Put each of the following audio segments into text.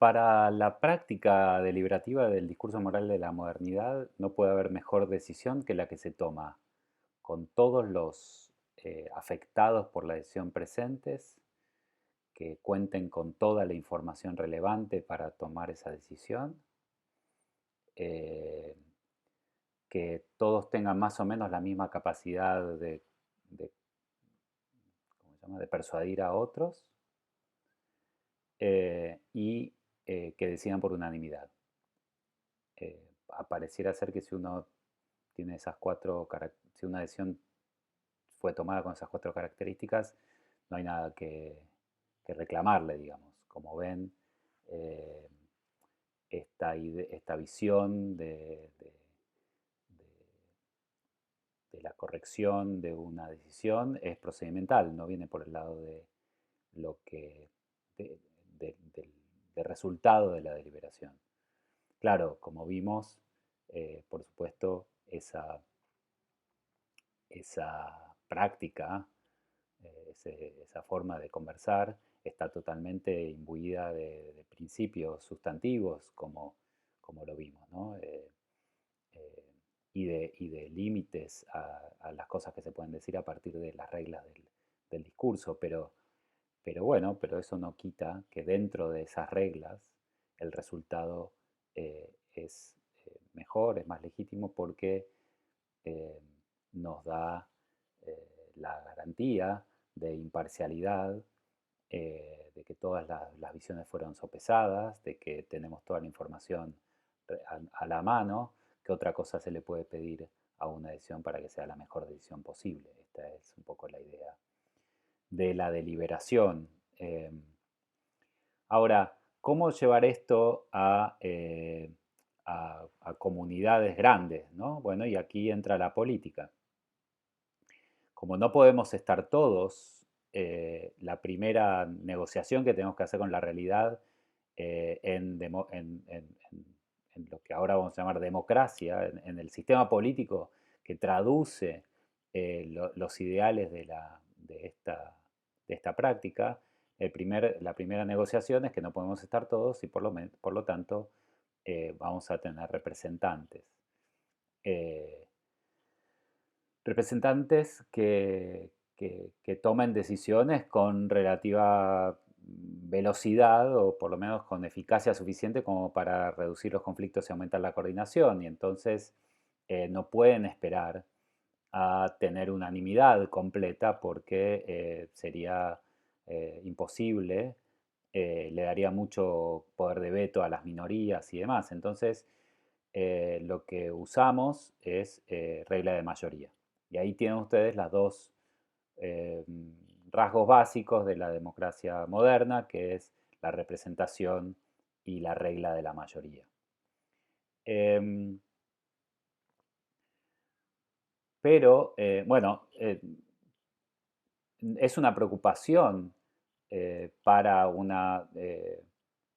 Para la práctica deliberativa del discurso moral de la modernidad no puede haber mejor decisión que la que se toma con todos los afectados por la decisión presentes, que cuenten con toda la información relevante para tomar esa decisión, eh, que todos tengan más o menos la misma capacidad de- ¿cómo se llama?, de persuadir a otros, y que decidan por unanimidad. Pareciera ser que si uno tiene esas si una decisión fue tomada con esas cuatro características, no hay nada que reclamarle, digamos. Como ven, eh, esta visión de la corrección de una decisión es procedimental, no viene por el lado de lo que de- del del resultado de la deliberación. Claro, como vimos, por supuesto, esa práctica, esa forma de conversar está totalmente imbuida de principios sustantivos, como lo vimos, ¿no? Eh, y de límites a las cosas que se pueden decir a partir de las reglas del discurso, pero bueno, pero eso no quita que dentro de esas reglas el resultado es mejor, es más legítimo porque eh, nos da la garantía de imparcialidad, de que todas las visiones fueron sopesadas, de que tenemos toda la información a la mano, que otra cosa se le puede pedir a una decisión para que sea la mejor decisión posible. Esta es un poco la idea de la deliberación. Ahora, ¿cómo llevar esto a comunidades grandes, ¿no? Bueno, y aquí entra la política. Como no podemos estar todos, la primera negociación que tenemos que hacer con la realidad en lo que ahora vamos a llamar democracia, en el sistema político que traduce los ideales de esta práctica, la primera negociación es que no podemos estar todos y por lo tanto vamos a tener representantes. Eh, representantes que tomen decisiones con relativa velocidad o por lo menos con eficacia suficiente como para reducir los conflictos y aumentar la coordinación. Y entonces no pueden esperar a tener unanimidad completa porque sería imposible, le daría mucho poder de veto a las minorías y demás. Entonces, lo que usamos es regla de mayoría. Y ahí tienen ustedes las dos eh, rasgos básicos de la democracia moderna, que es la representación y la regla de la mayoría. Em, pero, bueno, es una preocupación eh, para una, eh,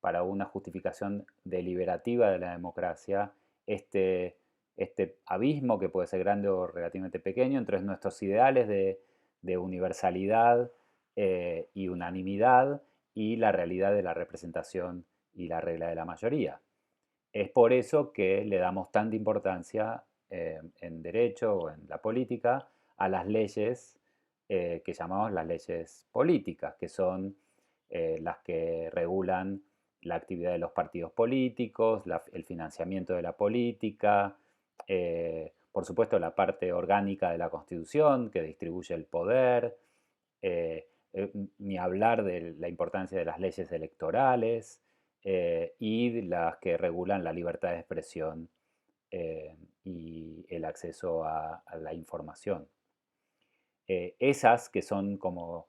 para una justificación deliberativa de la democracia este abismo que puede ser grande o relativamente pequeño entre nuestros ideales de universalidad y unanimidad y la realidad de la representación y la regla de la mayoría. Es por eso que le damos tanta importancia en derecho o en la política a las leyes que llamamos las leyes políticas, que son las que regulan la actividad de los partidos políticos, el financiamiento de la política, por supuesto la parte orgánica de la Constitución que distribuye el poder, eh, ni hablar de la importancia de las leyes electorales y las que regulan la libertad de expresión y el acceso a la información. Esas que son como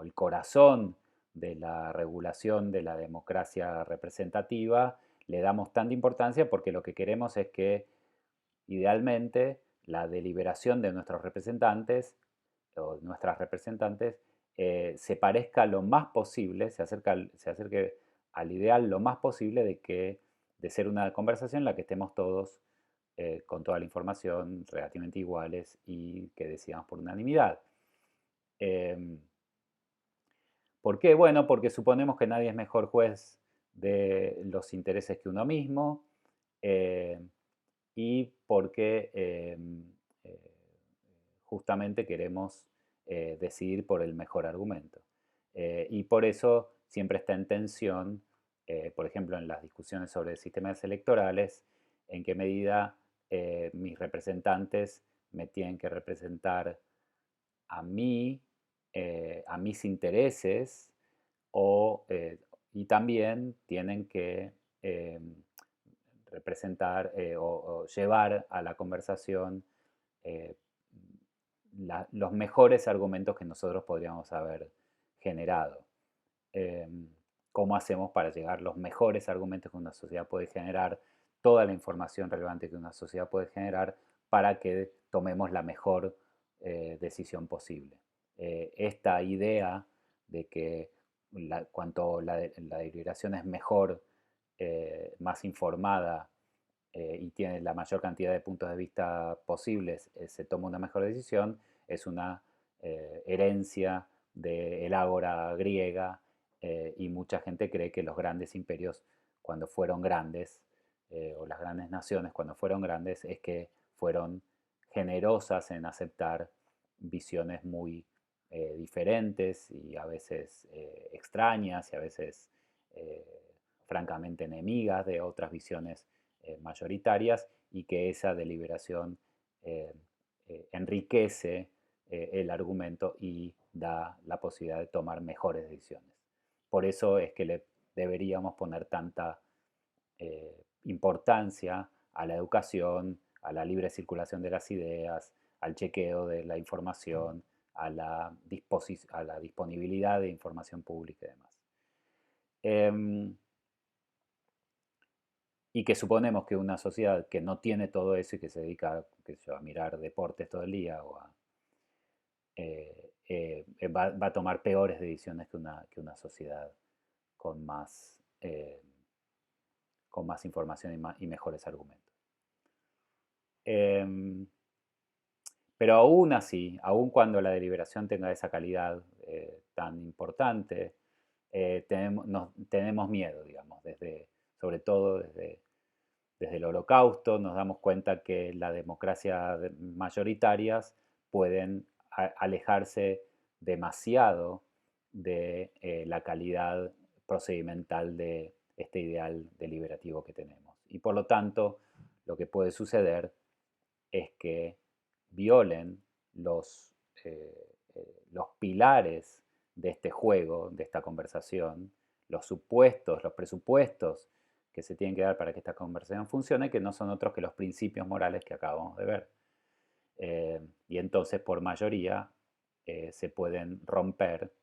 el corazón de la regulación de la democracia representativa, le damos tanta importancia porque lo que queremos es que idealmente la deliberación de nuestros representantes o nuestras representantes se parezca lo más posible, se acerque al ideal lo más posible de ser una conversación en la que estemos todos con toda la información relativamente iguales y que decidamos por unanimidad. Em, ¿Por qué? Bueno, porque suponemos que nadie es mejor juez de los intereses que uno mismo eh, y porque justamente queremos decidir por el mejor argumento. Y por eso siempre está en tensión, por ejemplo, en las discusiones sobre sistemas electorales, en qué medida mis representantes me tienen que representar a mí, a mis intereses, y también tienen que eh, representar o llevar a la conversación eh, los mejores argumentos que nosotros podríamos haber generado. Eh, ¿Cómo hacemos para llegar a los mejores argumentos que una sociedad puede generar, toda la información relevante que una sociedad puede generar para que tomemos la mejor decisión posible? Esta idea de que cuanto la deliberación es mejor, más informada y tiene la mayor cantidad de puntos de vista posibles, se toma una mejor decisión, es una herencia del ágora griega y mucha gente cree que los grandes imperios cuando fueron grandes, o las grandes naciones cuando fueron grandes, es que fueron generosas en aceptar visiones muy diferentes y a veces extrañas y a veces eh, francamente enemigas de otras visiones mayoritarias y que esa deliberación eh, enriquece el argumento y da la posibilidad de tomar mejores decisiones. Por eso es que le deberíamos poner tanta importancia a la educación, a la libre circulación de las ideas, al chequeo de la información, a la disponibilidad de información pública y demás. Eh, y que suponemos que una sociedad que no tiene todo eso y que se dedica a mirar deportes todo el día va a tomar peores decisiones que una sociedad con con más información y mejores argumentos. Eh, pero aún así, aún cuando la deliberación tenga esa calidad tan importante, tenemos miedo, digamos, sobre todo desde el Holocausto nos damos cuenta que las democracias mayoritarias pueden alejarse demasiado de la calidad procedimental de este ideal deliberativo que tenemos. Y por lo tanto, lo que puede suceder es que violen los pilares de este juego, de esta conversación, los presupuestos que se tienen que dar para que esta conversación funcione, que no son otros que los principios morales que acabamos de ver. Y entonces, por mayoría, se pueden romper,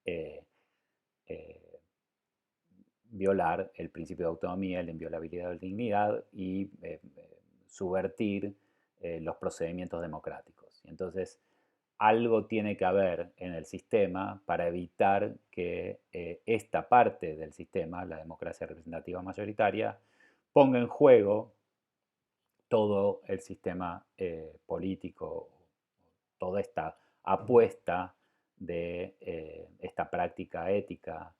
eh, eh, violar el principio de autonomía, la inviolabilidad de la dignidad y subvertir los procedimientos democráticos. Y entonces, algo tiene que haber en el sistema para evitar que esta parte del sistema, la democracia representativa mayoritaria, ponga en juego todo el sistema político, toda esta apuesta de esta práctica ética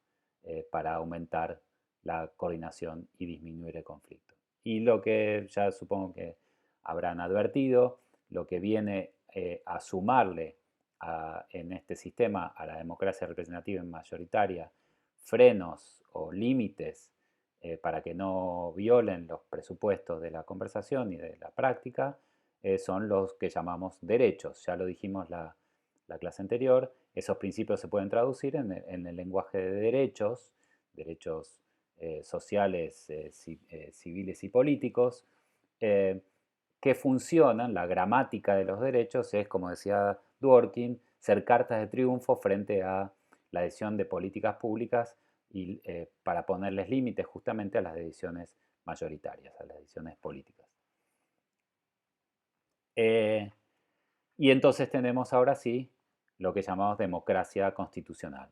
para aumentar la coordinación y disminuir el conflicto. Y lo que ya supongo que habrán advertido, lo que viene a sumarle en este sistema a la democracia representativa y mayoritaria frenos o límites para que no violen los presupuestos de la conversación y de la práctica, son los que llamamos derechos. Ya lo dijimos la clase anterior, esos principios se pueden traducir en el lenguaje de derechos, derechos sociales, civiles y políticos, eh, que funcionan, la gramática de los derechos es, como decía Dworkin, ser cartas de triunfo frente a la decisión de políticas públicas y para ponerles límites justamente a las decisiones mayoritarias, a las decisiones políticas. Eh, y entonces tenemos ahora sí lo que llamamos democracia constitucional,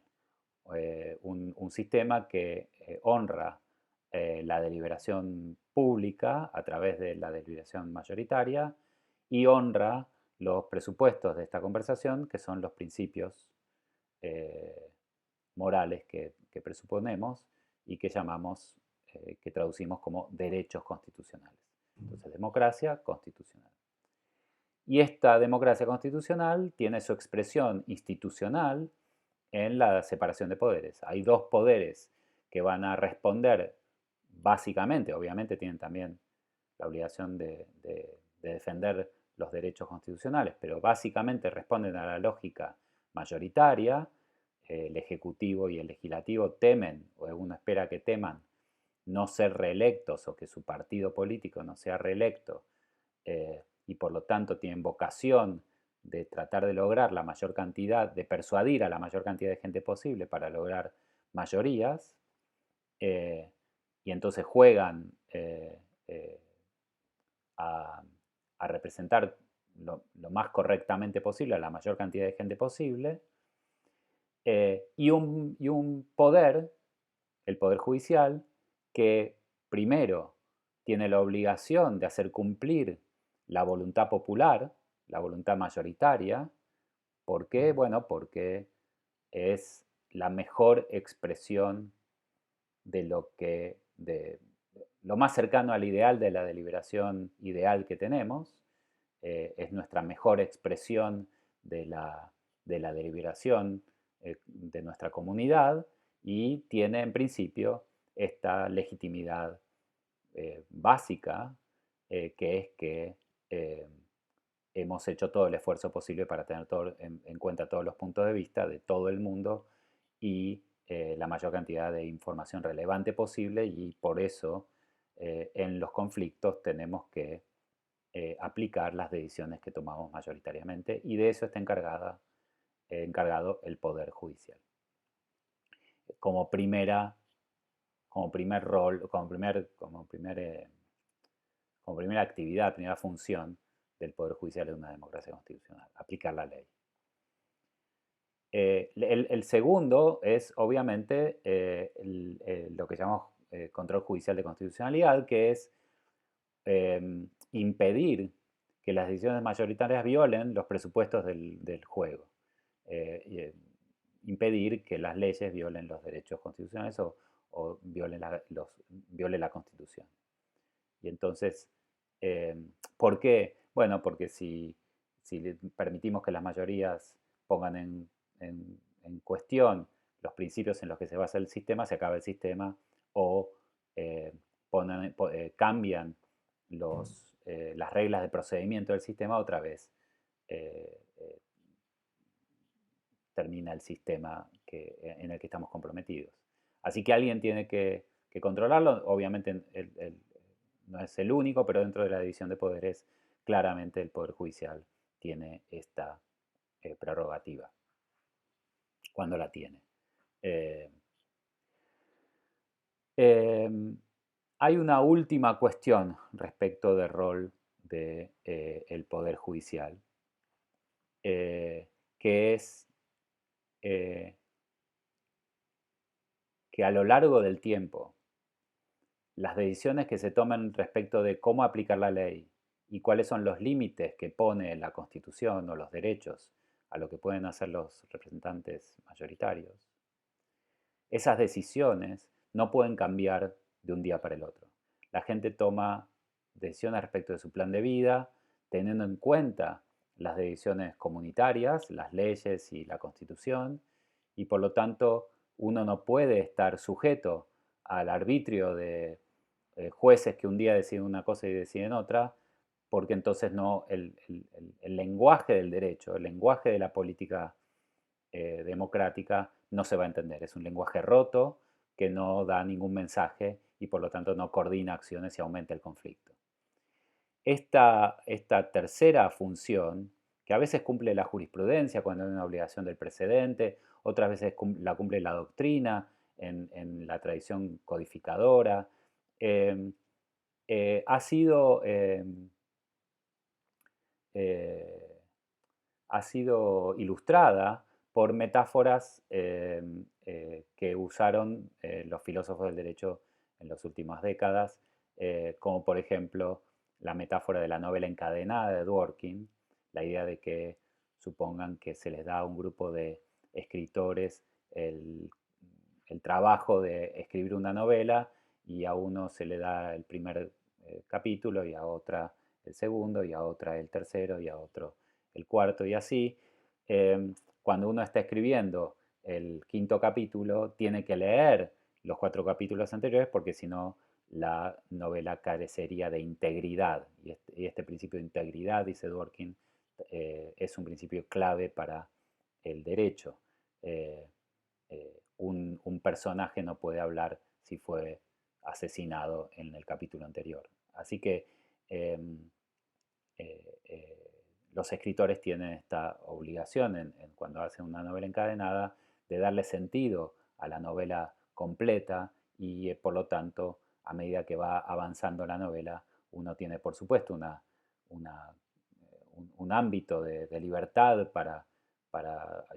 un sistema que honra la deliberación pública a través de la deliberación mayoritaria y honra los presupuestos de esta conversación, que son los principios morales que presuponemos, y que llamamos, que traducimos como derechos constitucionales. Entonces, democracia constitucional. Y esta democracia constitucional tiene su expresión institucional en la separación de poderes. Hay dos poderes que van a responder básicamente, obviamente tienen también la obligación de defender los derechos constitucionales, pero básicamente responden a la lógica mayoritaria. El Ejecutivo y el Legislativo temen, o uno espera que teman, no ser reelectos o que su partido político no sea reelecto, y por lo tanto tienen vocación de tratar de lograr la mayor cantidad, de persuadir a la mayor cantidad de gente posible para lograr mayorías, eh, y entonces juegan a, a representar lo más correctamente posible a la mayor cantidad de gente posible, y un poder, el poder judicial, que primero tiene la obligación de hacer cumplir la voluntad popular, la voluntad mayoritaria. ¿Por qué? Bueno, porque es la mejor expresión de lo más cercano al ideal de la deliberación ideal que tenemos. Es nuestra mejor expresión de la deliberación de nuestra comunidad, y tiene en principio esta legitimidad básica, que es que eh, hemos hecho todo el esfuerzo posible para tener en cuenta todos los puntos de vista de todo el mundo y la mayor cantidad de información relevante posible, y por eso en los conflictos tenemos que aplicar las decisiones que tomamos mayoritariamente, y de eso está encargado el Poder Judicial. Como primera, como primer rol, como primera actividad, primera función del Poder Judicial de una democracia constitucional, aplicar la ley. El segundo es obviamente lo que llamamos control judicial de constitucionalidad, que es impedir que las decisiones mayoritarias violen los presupuestos del juego. Impedir que las leyes violen los derechos constitucionales o violen viole la Constitución. Y entonces, ¿por qué? Bueno, porque si permitimos que las mayorías pongan en cuestión los principios en los que se basa el sistema, se acaba el sistema, o eh, cambian las reglas de procedimiento del sistema, otra vez eh, eh, termina el sistema en el que estamos comprometidos. Así que alguien tiene que controlarlo. Obviamente no es el único, pero dentro de la división de poderes, claramente el Poder Judicial tiene esta prerrogativa, cuando la tiene. Eh, eh, Hay una última cuestión respecto del rol del Poder Judicial, que es que a lo largo del tiempo las decisiones que se toman respecto de cómo aplicar la ley y cuáles son los límites que pone la Constitución o los derechos a lo que pueden hacer los representantes mayoritarios, esas decisiones no pueden cambiar de un día para el otro. La gente toma decisiones respecto de su plan de vida, teniendo en cuenta las decisiones comunitarias, las leyes y la Constitución, y por lo tanto uno no puede estar sujeto al arbitrio de jueces que un día deciden una cosa y deciden otra, porque entonces no, el lenguaje del derecho, el lenguaje de la política democrática no se va a entender. Es un lenguaje roto que no da ningún mensaje y por lo tanto no coordina acciones y aumenta el conflicto. Esta tercera función, que a veces cumple la jurisprudencia cuando hay una obligación del precedente, otras veces la cumple la doctrina en la tradición codificadora, eh, ha sido eh, ha sido ilustrada por metáforas que usaron los filósofos del derecho en las últimas décadas, como por ejemplo la metáfora de la novela encadenada de Dworkin, la idea de que supongan que se les da a un grupo de escritores el trabajo de escribir una novela y a uno se le da el primer capítulo y a otra el segundo y a otra el tercero y a otro el cuarto y así. Cuando uno está escribiendo el quinto capítulo, tiene que leer los cuatro capítulos anteriores porque si no la novela carecería de integridad. Y este principio de integridad, dice Dworkin, es un principio clave para el derecho. Eh, un personaje no puede hablar si fue asesinado en el capítulo anterior. Así que eh, los escritores tienen esta obligación cuando hacen una novela encadenada de darle sentido a la novela completa y por lo tanto a medida que va avanzando la novela uno tiene por supuesto una, un ámbito de libertad para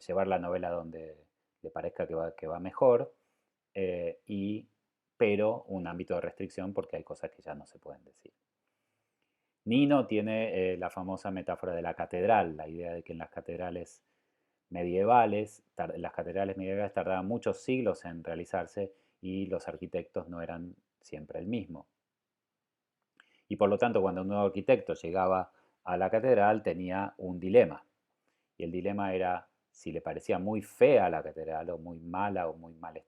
llevar la novela donde le parezca que va mejor, y, pero un ámbito de restricción porque hay cosas que ya no se pueden decir. Nino tiene la famosa metáfora de la catedral, la idea de que en las catedrales medievales, tardaban muchos siglos en realizarse y los arquitectos no eran siempre el mismo. Y por lo tanto, cuando un nuevo arquitecto llegaba a la catedral tenía un dilema. Y el dilema era si le parecía muy fea la catedral o muy mala o muy mal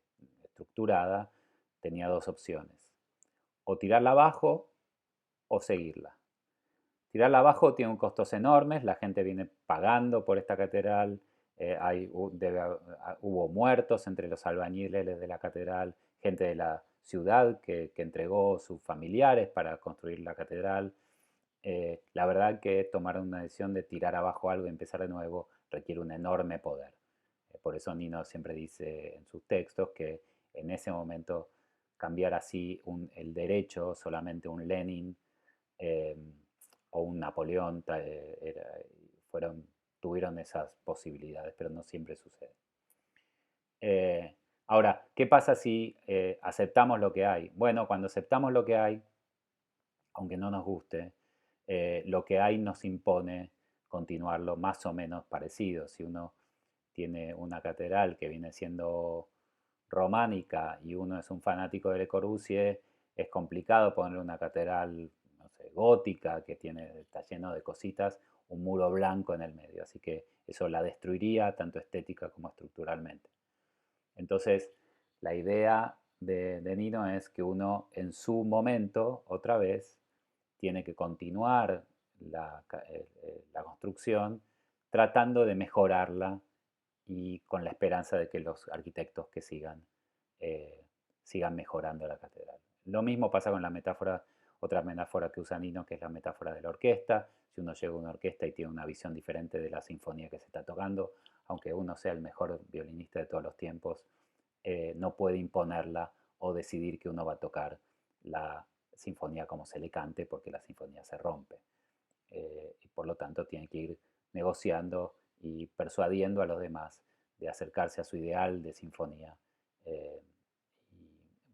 estructurada, tenía dos opciones. O tirarla abajo o seguirla. Tirarla abajo tiene un costos enormes, la gente viene pagando por esta catedral, hubo muertos entre los albañiles de la catedral, gente de la ciudad que entregó sus familiares para construir la catedral. La verdad que tomar una decisión de tirar abajo algo y empezar de nuevo requiere un enorme poder. Por eso Nino siempre dice en sus textos que en ese momento cambiar así el derecho, solamente un Lenin eh, o un Napoleón fueron, tuvieron esas posibilidades, pero no siempre sucede. Ahora, ¿qué pasa si aceptamos lo que hay? Bueno, cuando aceptamos lo que hay, aunque no nos guste, lo que hay nos impone continuarlo más o menos parecido. Si uno tiene una catedral que viene siendo románica y uno es un fanático de Le Corbusier, es complicado poner una catedral, no sé, gótica que está lleno de cositas, un muro blanco en el medio. Así que eso la destruiría tanto estética como estructuralmente. Entonces, la idea de Nino es que uno en su momento, otra vez, tiene que continuar la construcción tratando de mejorarla y con la esperanza de que los arquitectos que eh, sigan mejorando la catedral. Lo mismo pasa con la metáfora, otra metáfora que usa Nino, que es la metáfora de la orquesta. Si uno llega a una orquesta y tiene una visión diferente de la sinfonía que se está tocando, aunque uno sea el mejor violinista de todos los tiempos, no puede imponerla o decidir que uno va a tocar la sinfonía como se le cante porque la sinfonía se rompe. Y por lo tanto tiene que ir negociando y persuadiendo a los demás de acercarse a su ideal de sinfonía, eh,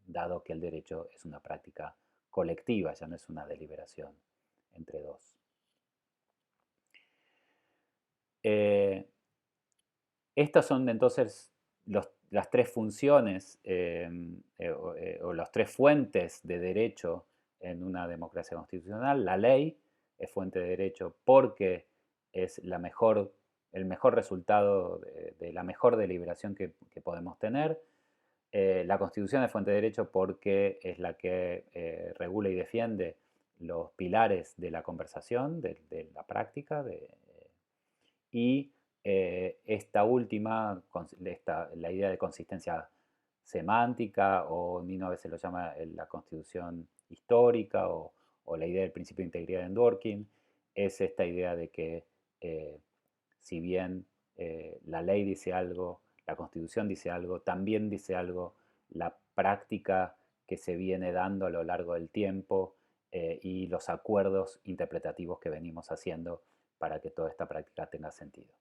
dado que el derecho es una práctica colectiva, ya no es una deliberación entre dos. Eh, Estas son entonces las tres funciones o las tres fuentes de derecho en una democracia constitucional. La ley es fuente de derecho porque es el mejor resultado de la mejor deliberación que podemos tener. La Constitución es fuente de derecho porque es la que regula y defiende los pilares de la conversación, de la práctica, y esta última, la idea de consistencia semántica, o Nino a veces lo llama la constitución histórica, o la idea del principio de integridad en Dworkin, es esta idea de que eh, si bien la ley dice algo, la constitución dice algo, también dice algo la práctica que se viene dando a lo largo del tiempo y los acuerdos interpretativos que venimos haciendo para que toda esta práctica tenga sentido.